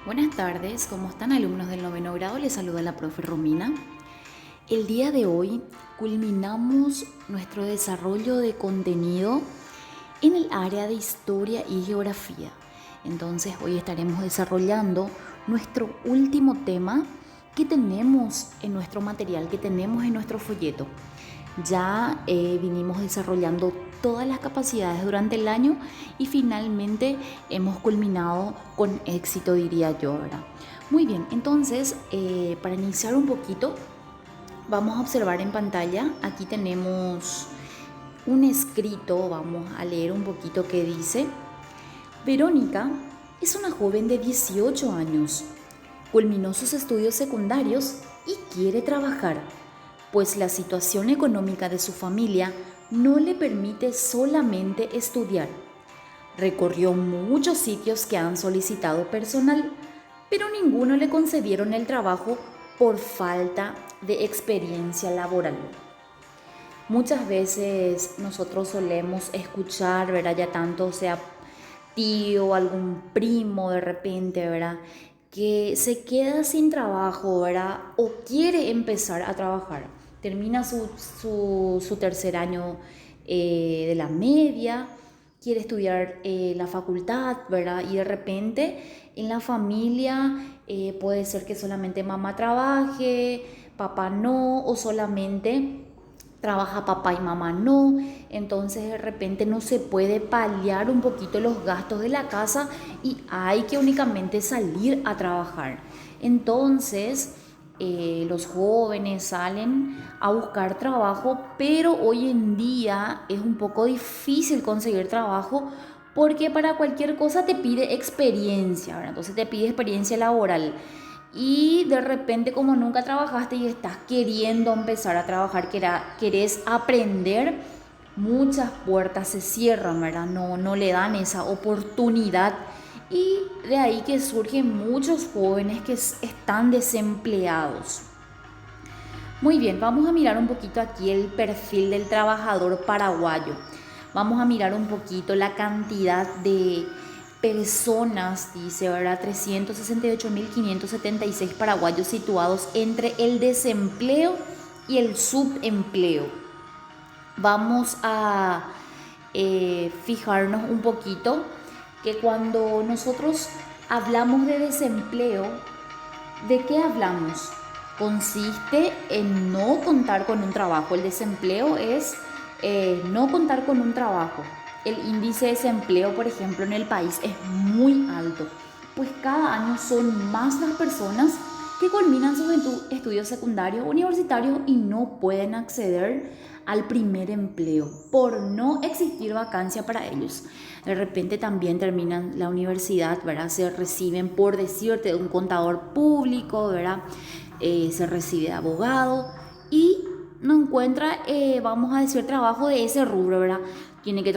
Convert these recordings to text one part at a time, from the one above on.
Buenas tardes, ¿cómo están alumnos del noveno grado? Les saluda la profe Romina. El día de hoy culminamos nuestro desarrollo de contenido en el área de historia y geografía. Entonces hoy estaremos desarrollando nuestro último tema que tenemos en nuestro material, que tenemos en nuestro folleto. Ya vinimos desarrollando todas las capacidades durante el año y finalmente hemos culminado con éxito, diría yo, ¿verdad? Muy bien, entonces para iniciar un poquito, vamos a observar en pantalla, aquí tenemos un escrito, vamos a leer un poquito que dice: Verónica es una joven de 18 años, culminó sus estudios secundarios y quiere trabajar, pues la situación económica de su familia no le permite solamente estudiar. Recorrió muchos sitios que han solicitado personal, pero ninguno le concedieron el trabajo por falta de experiencia laboral. Muchas veces nosotros solemos escuchar, ¿verdad? Ya tanto sea tío, algún primo de repente, ¿verdad? Que se queda sin trabajo, ¿verdad? O quiere empezar a trabajar. Termina su tercer año de la media, quiere estudiar la facultad, ¿verdad? Y de repente en la familia puede ser que solamente mamá trabaje, papá no, o solamente trabaja papá y mamá no, entonces de repente no se puede paliar un poquito los gastos de la casa y hay que únicamente salir a trabajar. Entonces los jóvenes salen a buscar trabajo, pero hoy en día es un poco difícil conseguir trabajo porque para cualquier cosa te pide experiencia, ¿verdad? Entonces te pide experiencia laboral. Y de repente, como nunca trabajaste y estás queriendo empezar a trabajar, querés aprender, muchas puertas se cierran, ¿verdad? No le dan esa oportunidad. Y de ahí que surgen muchos jóvenes que están desempleados. Muy bien, vamos a mirar un poquito aquí el perfil del trabajador paraguayo. Vamos a mirar un poquito la cantidad de personas, dice, ¿verdad? 368.576 paraguayos situados entre el desempleo y el subempleo. Vamos a fijarnos un poquito que cuando nosotros hablamos de desempleo, ¿de qué hablamos? Consiste en no contar con un trabajo. El desempleo es no contar con un trabajo. El índice de desempleo, por ejemplo, en el país es muy alto, pues cada año son más las personas que culminan sus estudios secundarios o universitarios y no pueden acceder al primer empleo por no existir vacancia para ellos. De repente también terminan la universidad, ¿verdad? Se reciben, por decirte, de un contador público, ¿verdad? Se recibe de abogado y no encuentra, vamos a decir, trabajo de ese rubro, ¿verdad? Tiene que ir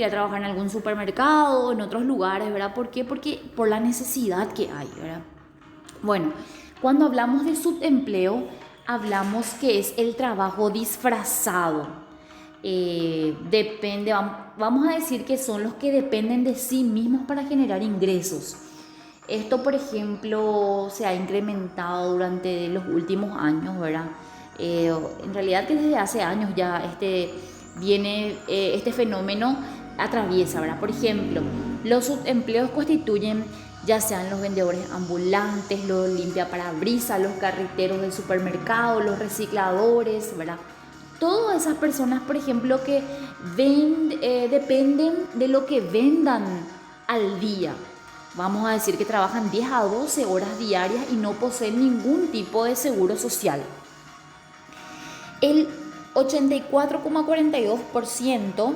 a trabajar en algún supermercado, en otros lugares, ¿verdad? ¿Por qué? Porque por la necesidad que hay, ¿verdad? Bueno, cuando hablamos de subempleo, hablamos que es el trabajo disfrazado. Vamos a decir que son los que dependen de sí mismos para generar ingresos. Esto, por ejemplo, se ha incrementado durante los últimos años, ¿verdad? En realidad que desde hace años ya este fenómeno atraviesa, ¿verdad? Por ejemplo, los subempleos constituyen ya sean los vendedores ambulantes, los limpiaparabrisas, los carreteros del supermercado, los recicladores, ¿verdad? Todas esas personas, por ejemplo, que dependen de lo que vendan al día. Vamos a decir que trabajan 10 a 12 horas diarias y no poseen ningún tipo de seguro social. El 84,42%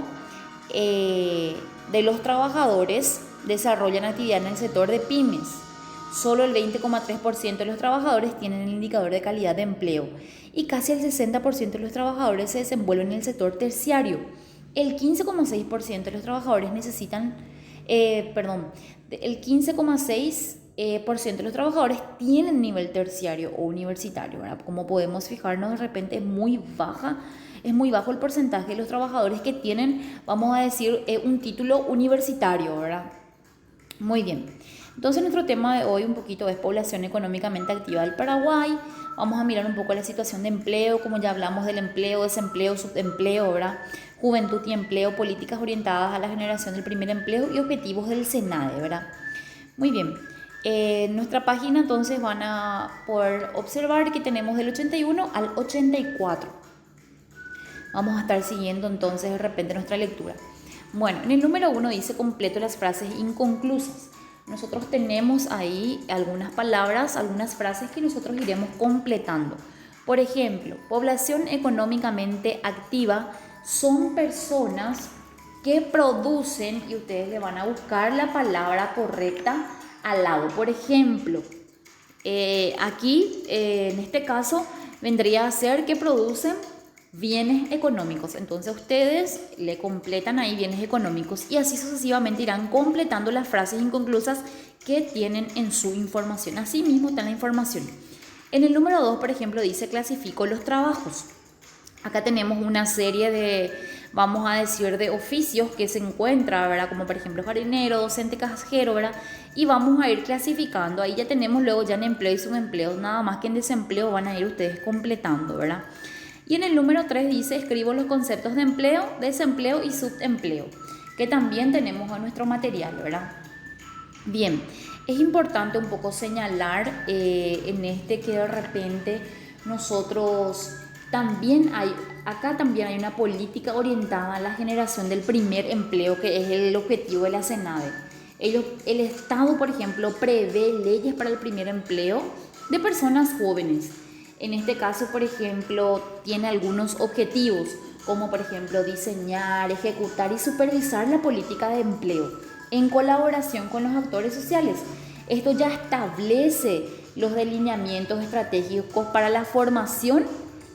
de los trabajadores desarrollan actividad en el sector de pymes. Solo el 20,3% de los trabajadores tienen el indicador de calidad de empleo y casi el 60% de los trabajadores se desenvuelven en el sector terciario. El 15,6% de los trabajadores el 15,6% de los trabajadores tienen nivel terciario o universitario, ¿verdad? Como podemos fijarnos, de repente es muy bajo el porcentaje de los trabajadores que tienen, vamos a decir, un título universitario, ¿verdad? Muy bien. Entonces nuestro tema de hoy un poquito es población económicamente activa del Paraguay. Vamos a mirar un poco la situación de empleo, como ya hablamos del empleo, desempleo, subempleo, ¿verdad? Juventud y empleo, políticas orientadas a la generación del primer empleo y objetivos del SENADE, ¿verdad? Muy bien. En nuestra página entonces van a poder observar que tenemos del 81 al 84. Vamos a estar siguiendo entonces de repente nuestra lectura. Bueno, en el número 1 dice completo las frases inconclusas. Nosotros tenemos ahí algunas palabras, algunas frases que nosotros iremos completando. Por ejemplo, población económicamente activa son personas que producen, y ustedes le van a buscar la palabra correcta al lado. Por ejemplo, aquí en este caso vendría a ser que producen bienes económicos. Entonces ustedes le completan ahí bienes económicos y así sucesivamente irán completando las frases inconclusas que tienen en su información. Así mismo está la información. En el número 2, por ejemplo, dice clasifico los trabajos. Acá tenemos una serie de, vamos a decir, de oficios que se encuentran, ¿verdad? Como por ejemplo jardinero, docente, cajero, ¿verdad? Y vamos a ir clasificando. Ahí ya tenemos luego ya en empleo y subempleo, nada más que en desempleo van a ir ustedes completando, ¿verdad? Y en el número 3 dice, escribo los conceptos de empleo, desempleo y subempleo, que también tenemos en nuestro material, ¿verdad? Bien, es importante un poco señalar en este que de repente nosotros también acá también hay una política orientada a la generación del primer empleo, que es el objetivo de la SENADE. El Estado, por ejemplo, prevé leyes para el primer empleo de personas jóvenes. En este caso, por ejemplo, tiene algunos objetivos, como por ejemplo diseñar, ejecutar y supervisar la política de empleo en colaboración con los actores sociales. Esto ya establece los delineamientos estratégicos para la formación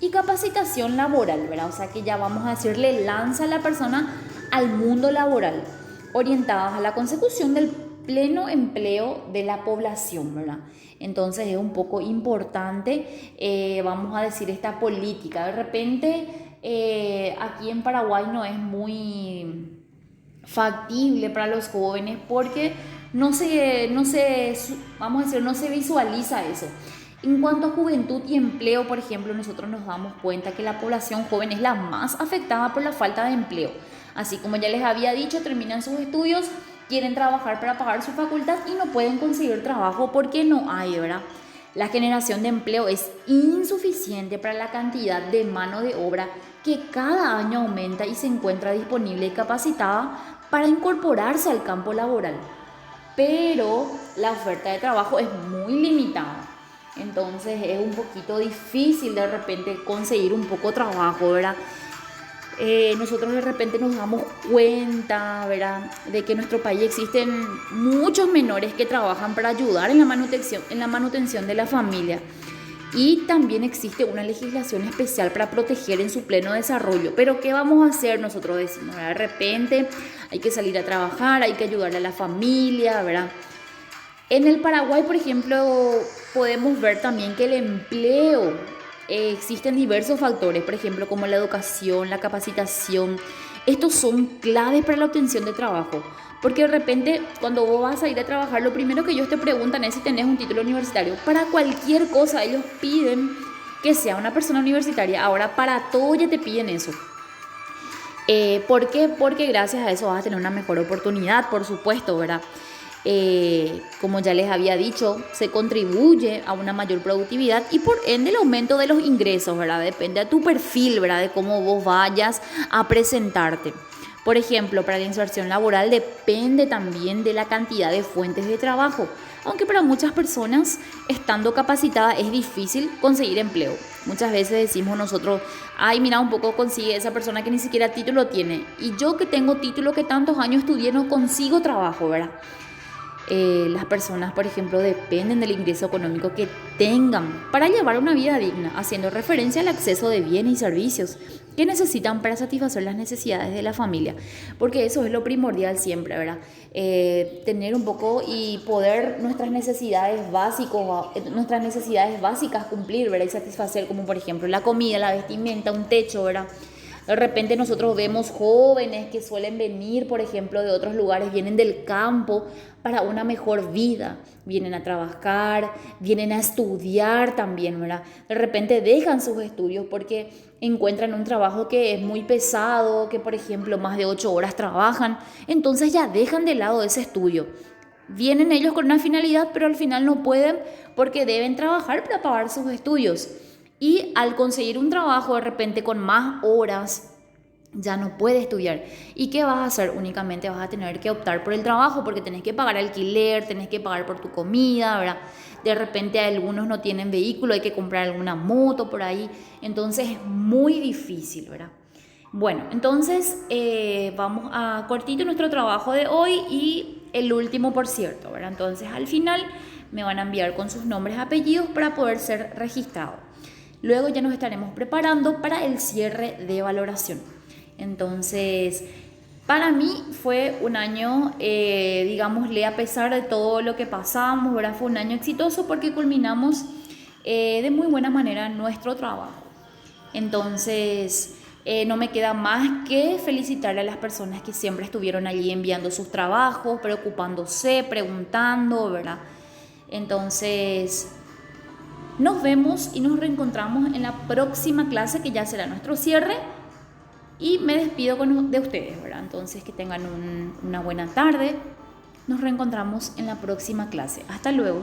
y capacitación laboral, ¿verdad? O sea que ya vamos a decirle, lanza a la persona al mundo laboral, orientadas a la consecución del pleno empleo de la población, ¿verdad? Entonces es un poco importante, vamos a decir, esta política. De repente, aquí en Paraguay no es muy factible para los jóvenes porque vamos a decir, no se visualiza eso. En cuanto a juventud y empleo, por ejemplo, nosotros nos damos cuenta que la población joven es la más afectada por la falta de empleo. Así como ya les había dicho, terminan sus estudios, quieren trabajar para pagar su facultad y no pueden conseguir trabajo porque no hay, ¿verdad? La generación de empleo es insuficiente para la cantidad de mano de obra que cada año aumenta y se encuentra disponible y capacitada para incorporarse al campo laboral. Pero la oferta de trabajo es muy limitada. Entonces es un poquito difícil de repente conseguir un poco trabajo, ¿verdad? Nosotros de repente nos damos cuenta, ¿verdad?, de que en nuestro país existen muchos menores que trabajan para ayudar en la manutención de la familia. Y también existe una legislación especial para proteger en su pleno desarrollo. Pero ¿qué vamos a hacer? Nosotros decimos, ¿verdad? De repente hay que salir a trabajar, hay que ayudarle a la familia, ¿verdad? En el Paraguay, por ejemplo, podemos ver también que el empleo, existen diversos factores, por ejemplo, como la educación, la capacitación. Estos son claves para la obtención de trabajo. Porque de repente, cuando vos vas a ir a trabajar, lo primero que ellos te preguntan es si tenés un título universitario. Para cualquier cosa, ellos piden que sea una persona universitaria. Ahora, para todo ya te piden eso. ¿Por qué? Porque gracias a eso vas a tener una mejor oportunidad, por supuesto, ¿verdad? Como ya les había dicho, se contribuye a una mayor productividad y por ende el aumento de los ingresos, ¿verdad? Depende de tu perfil, ¿verdad? De cómo vos vayas a presentarte. Por ejemplo, para la inserción laboral depende también de la cantidad de fuentes de trabajo, aunque para muchas personas, estando capacitada, es difícil conseguir empleo. Muchas veces decimos nosotros, ay, mira, un poco consigue esa persona que ni siquiera título tiene. Y yo que tengo título, que tantos años estudié, no consigo trabajo, ¿verdad? Las personas, por ejemplo, dependen del ingreso económico que tengan para llevar una vida digna, haciendo referencia al acceso de bienes y servicios que necesitan para satisfacer las necesidades de la familia, porque eso es lo primordial siempre, ¿verdad? Tener un poco y poder nuestras necesidades básicas cumplir, ¿verdad? Y satisfacer, como por ejemplo la comida, la vestimenta, un techo, ¿verdad? De repente nosotros vemos jóvenes que suelen venir, por ejemplo, de otros lugares, vienen del campo para una mejor vida, vienen a trabajar, vienen a estudiar también, ¿verdad? De repente dejan sus estudios porque encuentran un trabajo que es muy pesado, que por ejemplo más de 8 horas trabajan, entonces ya dejan de lado ese estudio. Vienen ellos con una finalidad, pero al final no pueden porque deben trabajar para pagar sus estudios. Y al conseguir un trabajo de repente con más horas, ya no puede estudiar. ¿Y qué vas a hacer? Únicamente vas a tener que optar por el trabajo porque tenés que pagar alquiler, tenés que pagar por tu comida, ¿verdad? De repente algunos no tienen vehículo, hay que comprar alguna moto por ahí. Entonces es muy difícil, ¿verdad? Bueno, entonces vamos a cortito nuestro trabajo de hoy y el último, por cierto, ¿verdad? Entonces al final me van a enviar con sus nombres y apellidos para poder ser registrado. Luego ya nos estaremos preparando para el cierre de valoración. Entonces, para mí fue un año, digámosle, a pesar de todo lo que pasamos, ¿verdad? Fue un año exitoso porque culminamos de muy buena manera nuestro trabajo. Entonces, no me queda más que felicitar a las personas que siempre estuvieron allí enviando sus trabajos, preocupándose, preguntando, ¿verdad? Entonces, nos vemos y nos reencontramos en la próxima clase, que ya será nuestro cierre. Y me despido de ustedes, ¿verdad? Entonces, que tengan una buena tarde. Nos reencontramos en la próxima clase. Hasta luego.